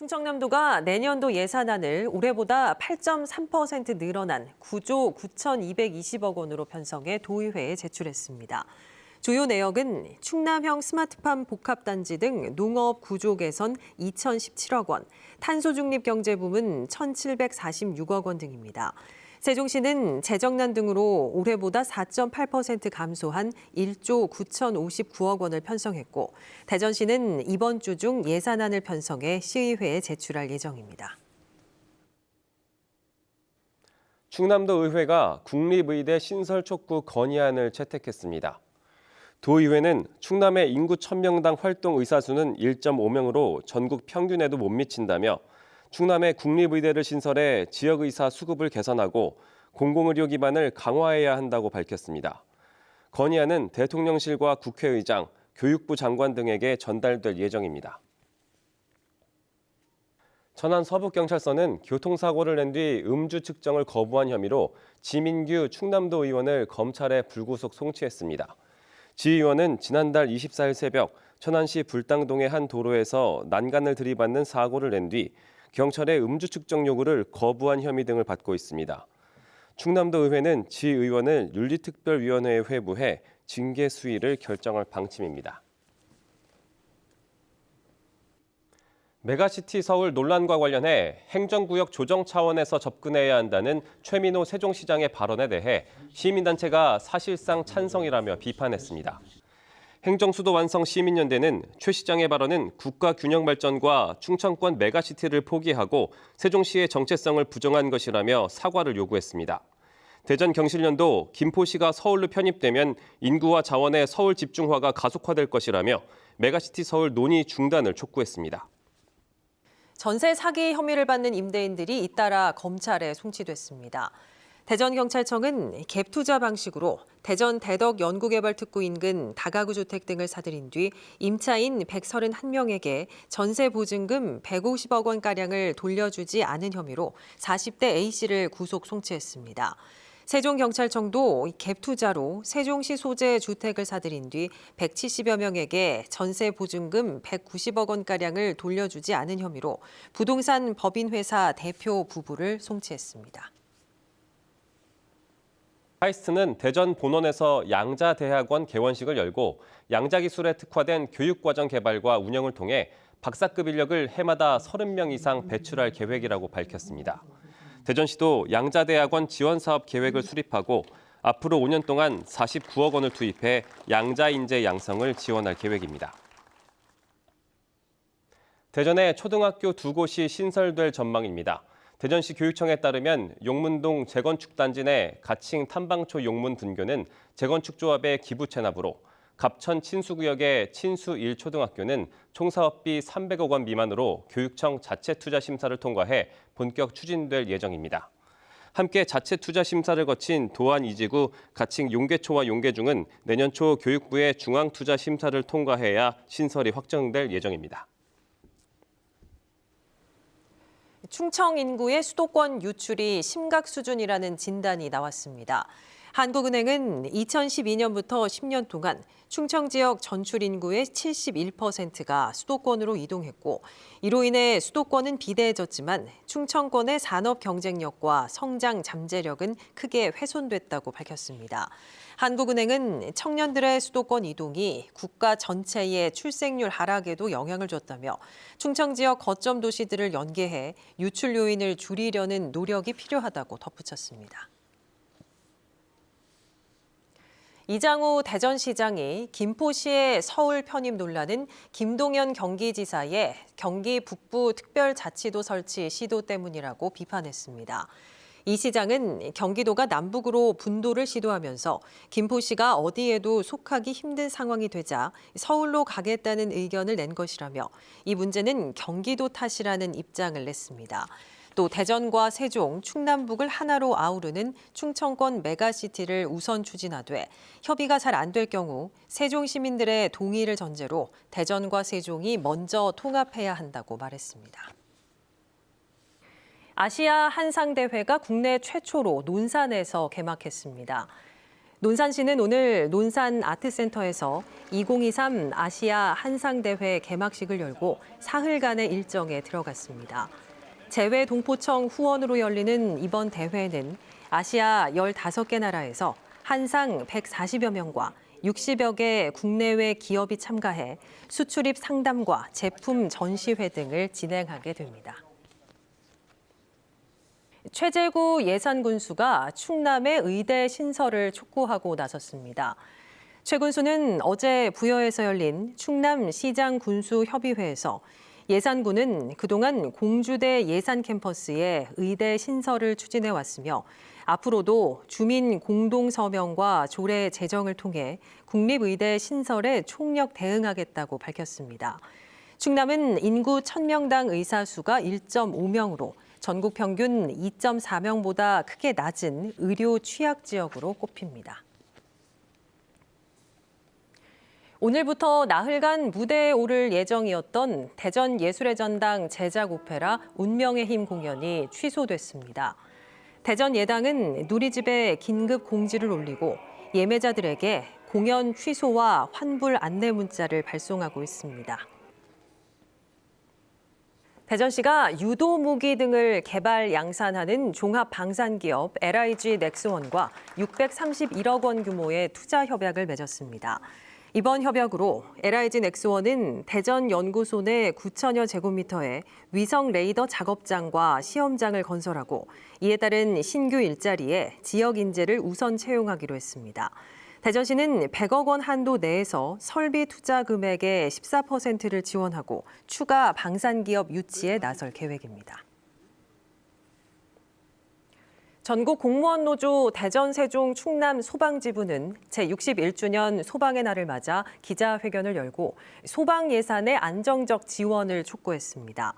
충청남도가 내년도 예산안을 올해보다 8.3% 늘어난 9조 9,220억 원으로 편성해 도의회에 제출했습니다. 주요 내역은 충남형 스마트팜 복합단지 등 농업 구조 개선 2,017억 원, 탄소중립 경제부문 1,746억 원 등입니다. 세종시는 재정난 등으로 올해보다 4.8% 감소한 1조 9,059억 원을 편성했고, 대전시는 이번 주 중 예산안을 편성해 시의회에 제출할 예정입니다. 충남도 의회가 국립의대 신설 촉구 건의안을 채택했습니다. 도의회는 충남의 인구 1,000명당 활동 의사수는 1.5명으로 전국 평균에도 못 미친다며 충남의 국립의대를 신설해 지역의사 수급을 개선하고 공공의료 기반을 강화해야 한다고 밝혔습니다. 건의안은 대통령실과 국회의장, 교육부 장관 등에게 전달될 예정입니다. 천안 서북경찰서는 교통사고를 낸 뒤 음주 측정을 거부한 혐의로 지민규 충남도 의원을 검찰에 불구속 송치했습니다. 지 의원은 지난달 24일 새벽 천안시 불당동의 한 도로에서 난간을 들이받는 사고를 낸 뒤 경찰의 음주 측정 요구를 거부한 혐의 등을 받고 있습니다. 충남도 의회는 지 의원을 윤리특별위원회에 회부해 징계 수위를 결정할 방침입니다. 메가시티 서울 논란과 관련해 행정구역 조정 차원에서 접근해야 한다는 최민호 세종시장의 발언에 대해 시민단체가 사실상 찬성이라며 비판했습니다. 행정수도 완성 시민연대는 최 시장의 발언은 국가 균형 발전과 충청권 메가시티를 포기하고 세종시의 정체성을 부정한 것이라며 사과를 요구했습니다. 대전경실련도 김포시가 서울로 편입되면 인구와 자원의 서울 집중화가 가속화될 것이라며 메가시티 서울 논의 중단을 촉구했습니다. 전세 사기 혐의를 받는 임대인들이 잇따라 검찰에 송치됐습니다. 대전경찰청은 갭투자 방식으로 대전 대덕 연구개발특구 인근 다가구 주택 등을 사들인 뒤 임차인 131명에게 전세 보증금 150억 원가량을 돌려주지 않은 혐의로 40대 A씨를 구속 송치했습니다. 세종경찰청도 갭투자로 세종시 소재 주택을 사들인 뒤 170여 명에게 전세 보증금 190억 원가량을 돌려주지 않은 혐의로 부동산 법인회사 대표 부부를 송치했습니다. 카이스트는 대전 본원에서 양자대학원 개원식을 열고 양자기술에 특화된 교육과정 개발과 운영을 통해 박사급 인력을 해마다 30명 이상 배출할 계획이라고 밝혔습니다. 대전시도 양자대학원 지원사업 계획을 수립하고 앞으로 5년 동안 49억 원을 투입해 양자인재 양성을 지원할 계획입니다. 대전에 초등학교 2곳이 신설될 전망입니다. 대전시 교육청에 따르면 용문동 재건축단지 내 가칭 탐방초 용문 분교는 재건축조합의 기부 체납으로 갑천 친수구역의 친수 1초등학교는 총 사업비 300억 원 미만으로 교육청 자체 투자 심사를 통과해 본격 추진될 예정입니다. 함께 자체 투자 심사를 거친 도안 2지구 가칭 용계초와 용계중은 내년 초 교육부의 중앙 투자 심사를 통과해야 신설이 확정될 예정입니다. 충청 인구의 수도권 유출이 심각 수준이라는 진단이 나왔습니다. 한국은행은 2012년부터 10년 동안 충청 지역 전출 인구의 71%가 수도권으로 이동했고, 이로 인해 수도권은 비대해졌지만 충청권의 산업 경쟁력과 성장 잠재력은 크게 훼손됐다고 밝혔습니다. 한국은행은 청년들의 수도권 이동이 국가 전체의 출생률 하락에도 영향을 줬다며 충청 지역 거점 도시들을 연계해 유출 요인을 줄이려는 노력이 필요하다고 덧붙였습니다. 이장우 대전시장이 김포시의 서울 편입 논란은 김동연 경기지사의 경기 북부 특별자치도 설치 시도 때문이라고 비판했습니다. 이 시장은 경기도가 남북으로 분도를 시도하면서 김포시가 어디에도 속하기 힘든 상황이 되자 서울로 가겠다는 의견을 낸 것이라며 이 문제는 경기도 탓이라는 입장을 냈습니다. 또 대전과 세종, 충남북을 하나로 아우르는 충청권 메가시티를 우선 추진하되 협의가 잘 안 될 경우 세종 시민들의 동의를 전제로 대전과 세종이 먼저 통합해야 한다고 말했습니다. 아시아 한상대회가 국내 최초로 논산에서 개막했습니다. 논산시는 오늘 논산 아트센터에서 2023 아시아 한상대회 개막식을 열고 사흘간의 일정에 들어갔습니다. 재외 동포청 후원으로 열리는 이번 대회는 아시아 15개 나라에서 한상 140여 명과 60여 개 국내외 기업이 참가해 수출입 상담과 제품 전시회 등을 진행하게 됩니다. 최재구 예산군수가 충남의 의대 신설을 촉구하고 나섰습니다. 최 군수는 어제 부여에서 열린 충남시장군수협의회에서 예산군은 그동안 공주대 예산캠퍼스에 의대 신설을 추진해왔으며 앞으로도 주민 공동서명과 조례 제정을 통해 국립의대 신설에 총력 대응하겠다고 밝혔습니다. 충남은 인구 1000명당 의사 수가 1.5명으로 전국 평균 2.4명보다 크게 낮은 의료 취약 지역으로 꼽힙니다. 오늘부터 나흘간 무대에 오를 예정이었던 대전 예술의 전당 제작 오페라 운명의 힘 공연이 취소됐습니다. 대전 예당은 누리집에 긴급 공지를 올리고 예매자들에게 공연 취소와 환불 안내 문자를 발송하고 있습니다. 대전시가 유도 무기 등을 개발 양산하는 종합 방산기업 LIG 넥스원과 631억 원 규모의 투자 협약을 맺었습니다. 이번 협약으로 LIG 넥스원은 대전 연구소 내 9천여 제곱미터의 위성 레이더 작업장과 시험장을 건설하고 이에 따른 신규 일자리에 지역 인재를 우선 채용하기로 했습니다. 대전시는 100억 원 한도 내에서 설비 투자 금액의 14%를 지원하고 추가 방산기업 유치에 나설 계획입니다. 전국 공무원 노조 대전, 세종, 충남 소방지부는 제61주년 소방의 날을 맞아 기자회견을 열고 소방 예산의 안정적 지원을 촉구했습니다.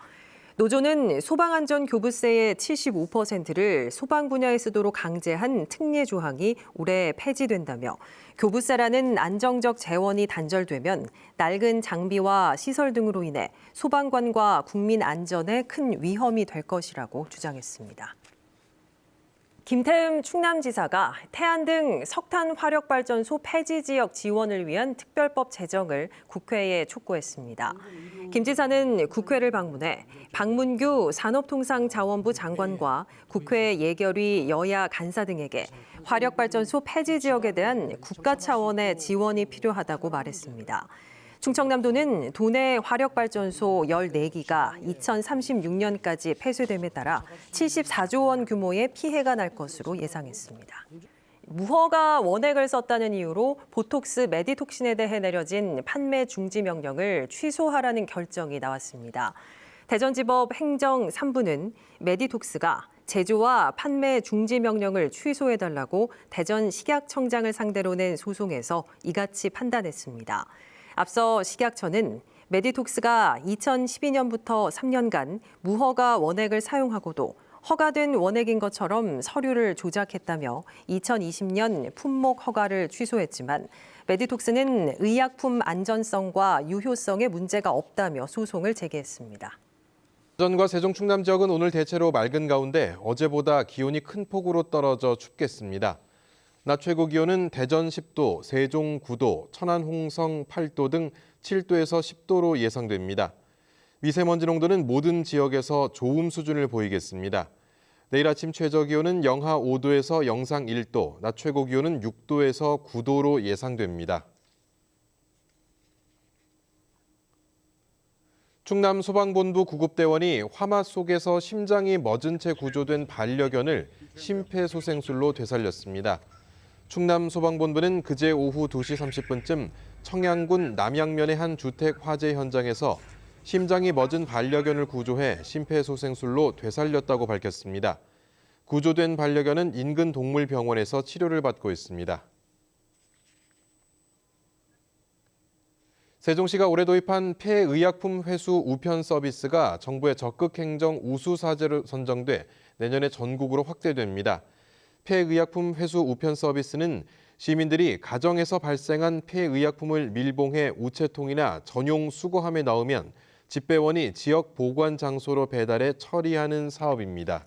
노조는 소방안전교부세의 75%를 소방 분야에 쓰도록 강제한 특례 조항이 올해 폐지된다며 교부세라는 안정적 재원이 단절되면 낡은 장비와 시설 등으로 인해 소방관과 국민 안전에 큰 위험이 될 것이라고 주장했습니다. 김태흠 충남지사가 태안 등 석탄 화력발전소 폐지 지역 지원을 위한 특별법 제정을 국회에 촉구했습니다. 김 지사는 국회를 방문해 박문규 산업통상자원부 장관과 국회 예결위 여야 간사 등에게 화력발전소 폐지 지역에 대한 국가 차원의 지원이 필요하다고 말했습니다. 충청남도는 도내 화력발전소 14기가 2036년까지 폐쇄됨에 따라 74조 원 규모의 피해가 날 것으로 예상했습니다. 무허가 원액을 썼다는 이유로 보톡스 메디톡신에 대해 내려진 판매 중지 명령을 취소하라는 결정이 나왔습니다. 대전지법 행정 3부는 메디톡스가 제조와 판매 중지 명령을 취소해달라고 대전 식약청장을 상대로 낸 소송에서 이같이 판단했습니다. 앞서 식약처는 메디톡스가 2012년부터 3년간 무허가 원액을 사용하고도 허가된 원액인 것처럼 서류를 조작했다며 2020년 품목 허가를 취소했지만 메디톡스는 의약품 안전성과 유효성에 문제가 없다며 소송을 제기했습니다. 대전과 세종 충남 지역은 오늘 대체로 맑은 가운데 어제보다 기온이 큰 폭으로 떨어져 춥겠습니다. 낮 최고 기온은 대전 10도, 세종 9도, 천안 홍성 8도 등 7도에서 10도로 예상됩니다. 미세먼지 농도는 모든 지역에서 좋음 수준을 보이겠습니다. 내일 아침 최저 기온은 영하 5도에서 영상 1도, 낮 최고 기온은 6도에서 9도로 예상됩니다. 충남 소방본부 구급대원이 화마 속에서 심장이 멎은 채 구조된 반려견을 심폐소생술로 되살렸습니다. 충남 소방본부는 그제 오후 2시 30분쯤 청양군 남양면의 한 주택 화재 현장에서 심장이 멎은 반려견을 구조해 심폐소생술로 되살렸다고 밝혔습니다. 구조된 반려견은 인근 동물병원에서 치료를 받고 있습니다. 세종시가 올해 도입한 폐의약품 회수 우편 서비스가 정부의 적극 행정 우수 사례로 선정돼 내년에 전국으로 확대됩니다. 폐의약품 회수 우편 서비스는 시민들이 가정에서 발생한 폐의약품을 밀봉해 우체통이나 전용 수거함에 넣으면 집배원이 지역 보관 장소로 배달해 처리하는 사업입니다.